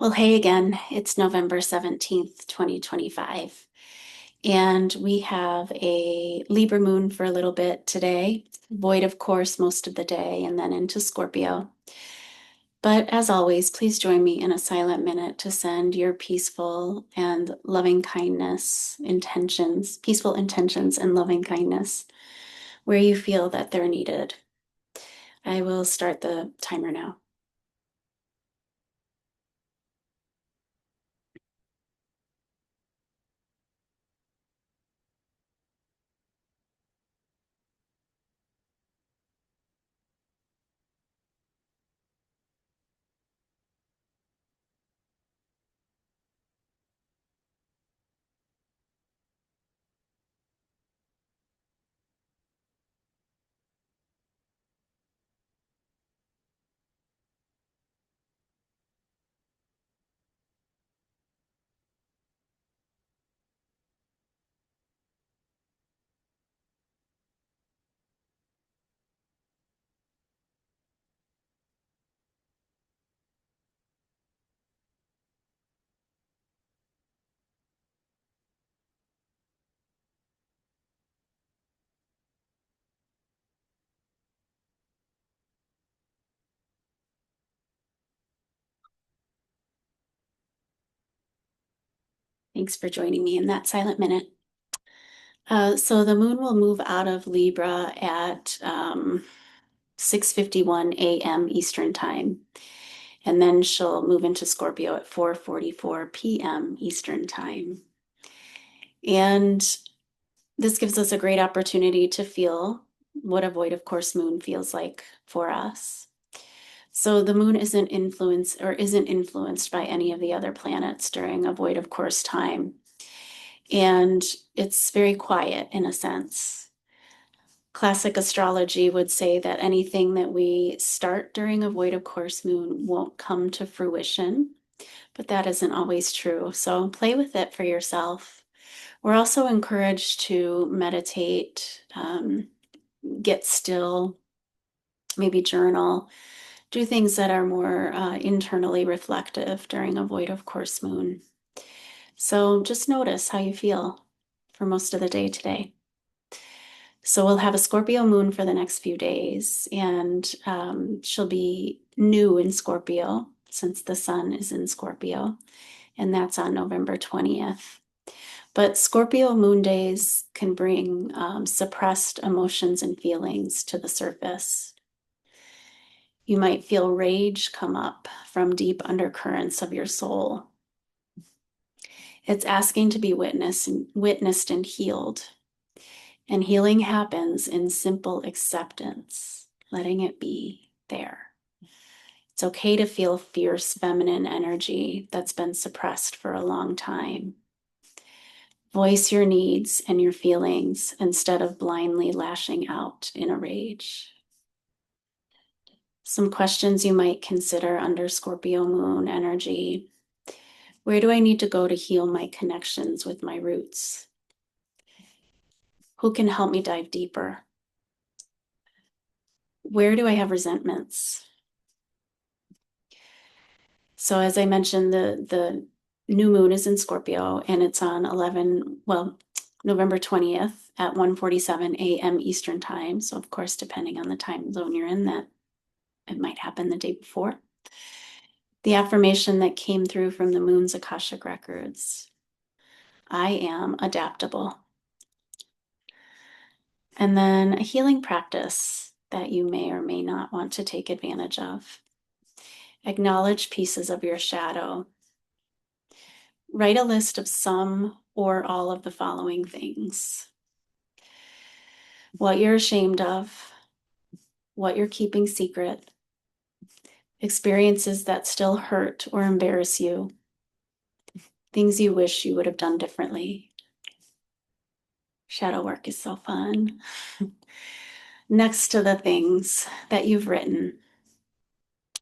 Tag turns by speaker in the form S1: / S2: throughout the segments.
S1: Well, hey again, it's November 17th, 2025, and we have a Libra moon for a little bit today, void of course most of the day, and then into Scorpio. But as always, please join me in a silent minute to send your peaceful and loving kindness intentions, peaceful intentions and loving kindness where you feel that they're needed. I will start the timer now. Thanks for joining me in that silent minute. So the moon will move out of Libra at 6:51 a.m. Eastern Time, and then she'll move into Scorpio at 4:44 p.m. Eastern Time. And this gives us a great opportunity to feel what a void of course moon feels like for us. So the moon isn't influenced by any of the other planets during a void of course time. And it's very quiet in a sense. Classic astrology would say that anything that we start during a void of course moon won't come to fruition, but that isn't always true. So play with it for yourself. We're also encouraged to meditate, get still, maybe journal, do things that are more internally reflective during a void of course moon. So just notice how you feel for most of the day today. So we'll have a Scorpio moon for the next few days, and she'll be new in Scorpio since the sun is in Scorpio, and that's on November 20th. But Scorpio moon days can bring suppressed emotions and feelings to the surface. You might feel rage come up from deep undercurrents of your soul. It's asking to be witnessed and healed. And healing happens in simple acceptance, letting it be there. It's okay to feel fierce feminine energy that's been suppressed for a long time. Voice your needs and your feelings instead of blindly lashing out in a rage. Some questions you might consider under Scorpio moon energy. Where do I need to go to heal my connections with my roots? Who can help me dive deeper? Where do I have resentments? So as I mentioned, the new moon is in Scorpio, and it's on November 20th at 1:47 a.m. Eastern Time. So of course, depending on the time zone you're in, that it might happen the day before. The affirmation that came through from the moon's Akashic Records: I am adaptable. And then a healing practice that you may or may not want to take advantage of. Acknowledge pieces of your shadow. Write a list of some or all of the following things: what you're ashamed of, what you're keeping secret, experiences that still hurt or embarrass you, things you wish you would have done differently. Shadow work is so fun. Next to the things that you've written,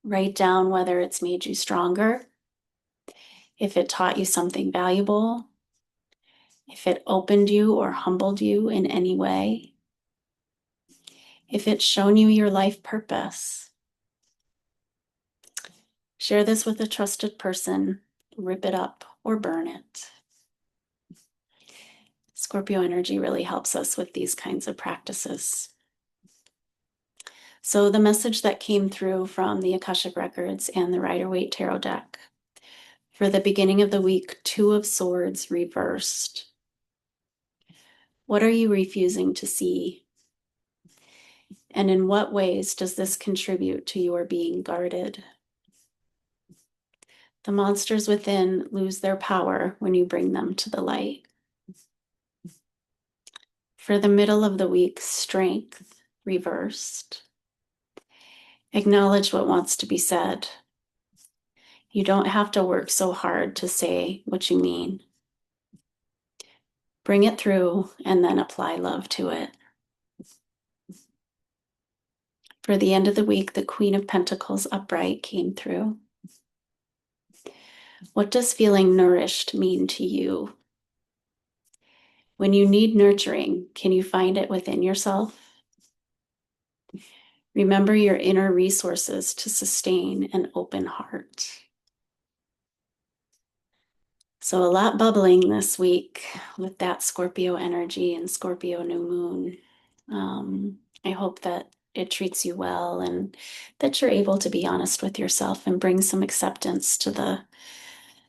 S1: write down whether it's made you stronger, if it taught you something valuable, if it opened you or humbled you in any way, if it's shown you your life purpose. Share this with a trusted person, rip it up, or burn it. Scorpio energy really helps us with these kinds of practices. So the message that came through from the Akashic Records and the Rider-Waite Tarot deck for the beginning of the week, 2 of Swords reversed. What are you refusing to see? And in what ways does this contribute to your being guarded? The monsters within lose their power when you bring them to the light. For the middle of the week, Strength reversed. Acknowledge what wants to be said. You don't have to work so hard to say what you mean. Bring it through and then apply love to it. For the end of the week, the Queen of Pentacles upright came through. What does feeling nourished mean to you? When you need nurturing, can you find it within yourself? Remember your inner resources to sustain an open heart. So a lot bubbling this week with that Scorpio energy and Scorpio new moon. I hope that it treats you well and that you're able to be honest with yourself and bring some acceptance to the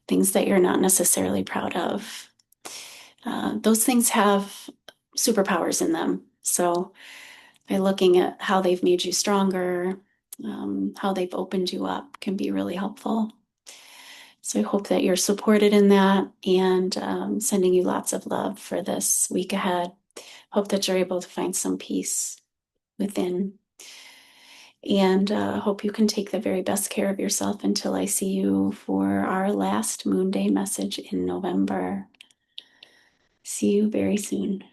S1: things that you're not necessarily proud of. Those things have superpowers in them. So by looking at how they've made you stronger, how they've opened you up can be really helpful. So I hope that you're supported in that, and sending you lots of love for this week ahead. Hope that you're able to find some peace within, and hope you can take the very best care of yourself until I see you for our last Moonday message in November. See you very soon.